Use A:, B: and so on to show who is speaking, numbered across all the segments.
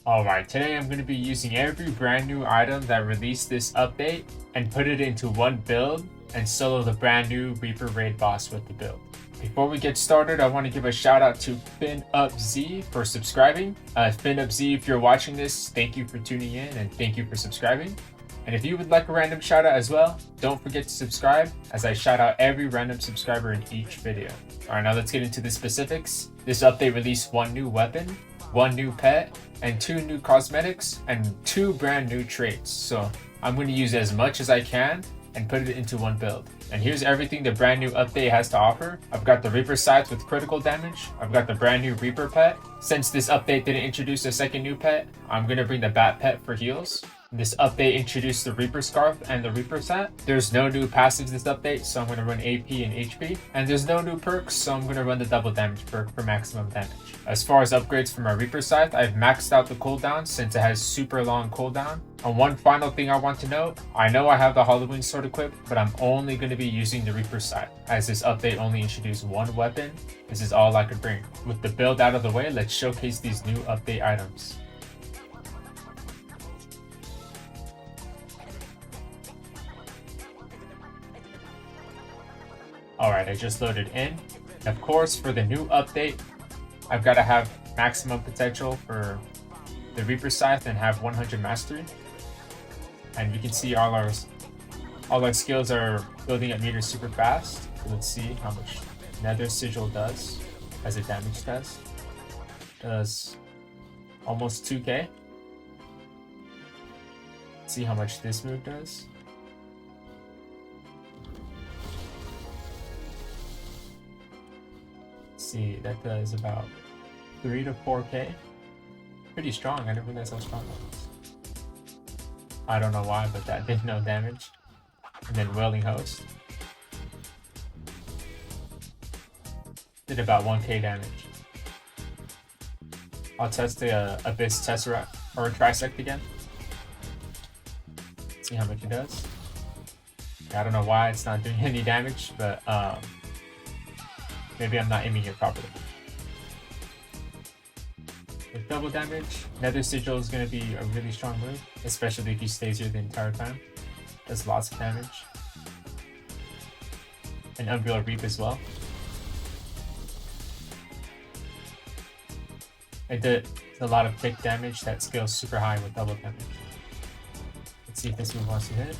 A: Alright, today I'm going to be using every brand new item that released this update and put it into one build and solo the brand new Reaper raid boss with the build. Before we get started, I want to give a shout out to FinUpZ for subscribing. FinUpZ, if you're watching this, thank you for tuning in and thank you for subscribing. And if you would like a random shout out as well, don't forget to subscribe as I shout out every random subscriber in each video. Alright, now let's get into the specifics. This update released one new weapon, one new pet, and 2 new cosmetics, and 2 brand new traits. So I'm going to use as much as I can and put it into one build. And here's everything the brand new update has to offer. I've got the Reaper Scythe with critical damage. I've got the brand new Reaper pet. Since this update didn't introduce a second new pet, I'm going to bring the Bat pet for heals. This update introduced the Reaper Scarf and the Reaper set. There's no new passives this update, so I'm going to run AP and HP. And there's no new perks, so I'm going to run the double damage perk for maximum damage. As far as upgrades for my Reaper Scythe, I've maxed out the cooldown since it has super long cooldown. And one final thing I want to note, I know I have the Halloween sword equipped, but I'm only going to be using the Reaper Scythe, as this update only introduced one weapon. This is all I could bring. With the build out of the way, let's showcase these new update items. Alright, I just loaded in. Of course, for the new update, I've got to have maximum potential for the Reaper Scythe and have 100 mastery. And you can see all our skills are building up meters super fast. So let's see how much Nether Sigil does as a damage test. Does almost 2k. Let's see how much this move does. See, that does about 3 to 4k. Pretty strong. I didn't realize how strong that was. I don't know why, but that did no damage. And then Wailing Host did about 1k damage. I'll test the Abyss Tesseract or Trisect again. See how much it does. I don't know why it's not doing any damage, but maybe I'm not aiming it properly. With double damage, Nether Sigil is going to be a really strong move, especially if he stays here the entire time. Does lots of damage. And Unreal Reap as well. It did a lot of big damage that scales super high with double damage. Let's see if this move wants to hit.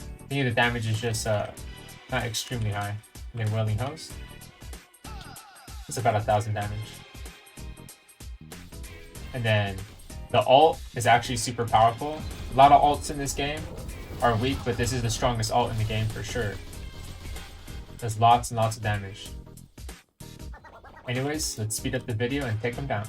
A: I think the damage is just not extremely high. And then Wailing Host. It's about 1000 damage. And then the ult is actually super powerful. A lot of ults in this game are weak, but this is the strongest ult in the game for sure. Does lots and lots of damage. Anyways, let's speed up the video and take them down.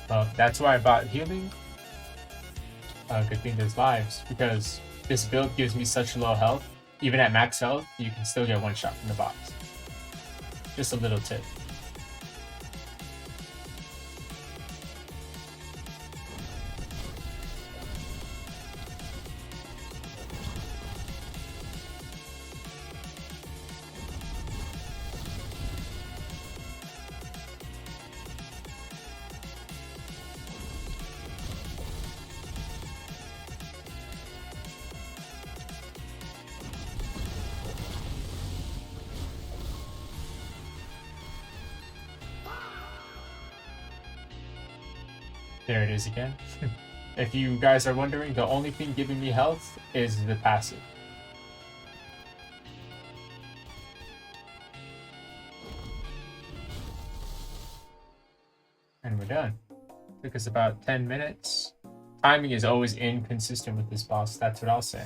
A: That's why I bought healing. Good thing there's lives, because this build gives me such low health. Even at max health, you can still get one shot from the box. Just a little tip. There it is again. If you guys are wondering, the only thing giving me health is the passive. And we're done. Took us about 10 minutes. Timing is always inconsistent with this boss, that's what I'll say.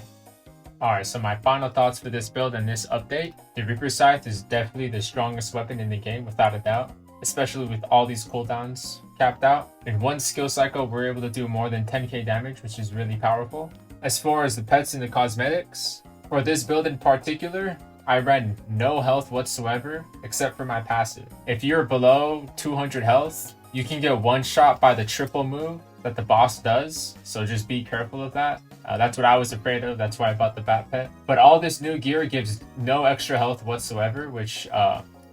A: Alright, so my final thoughts for this build and this update. The Reaper Scythe is definitely the strongest weapon in the game, without a doubt. Especially with all these cooldowns capped out. In one skill cycle, we're able to do more than 10k damage, which is really powerful. As far as the pets and the cosmetics, for this build in particular, I ran no health whatsoever, except for my passive. If you're below 200 health, you can get one shot by the triple move that the boss does, so just be careful of that. That's what I was afraid of, that's why I bought the bat pet. But all this new gear gives no extra health whatsoever, which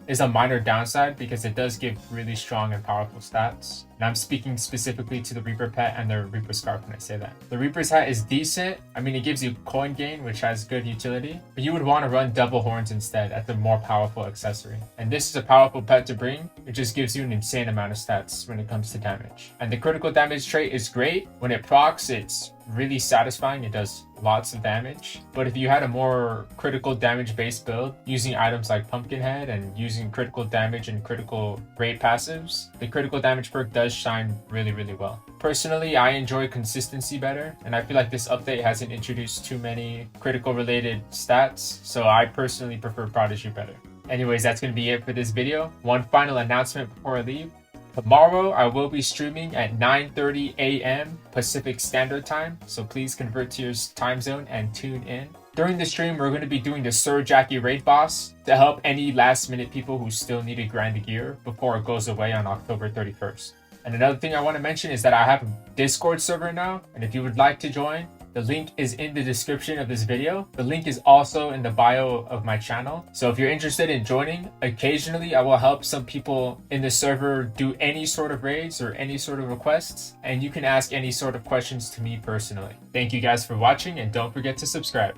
A: is a minor downside because it does give really strong and powerful stats. And I'm speaking specifically to the Reaper Pet and the Reaper Scarf when I say that. The Reaper's Hat is decent. I mean, it gives you coin gain, which has good utility, but you would want to run double horns instead at the more powerful accessory. And this is a powerful pet to bring. It just gives you an insane amount of stats when it comes to damage. And the critical damage trait is great. When it procs, it's really satisfying. It does lots of damage. But if you had a more critical damage based build using items like Pumpkinhead and using critical damage and critical rate passives, the critical damage perk does shine really, really well. Personally, I enjoy consistency better, and I feel like this update hasn't introduced too many critical related stats, so I personally prefer Prodigy better. Anyways, that's going to be it for this video. One final announcement before I leave. Tomorrow, I will be streaming at 9:30 a.m. Pacific Standard Time, so please convert to your time zone and tune in. During the stream, we're going to be doing the Sir Jackie raid boss to help any last-minute people who still need to grind the gear before it goes away on October 31st. And another thing I want to mention is that I have a Discord server now, and if you would like to join, the link is in the description of this video. The link is also in the bio of my channel. So if you're interested in joining, occasionally I will help some people in the server do any sort of raids or any sort of requests, and you can ask any sort of questions to me personally. Thank you guys for watching, and don't forget to subscribe.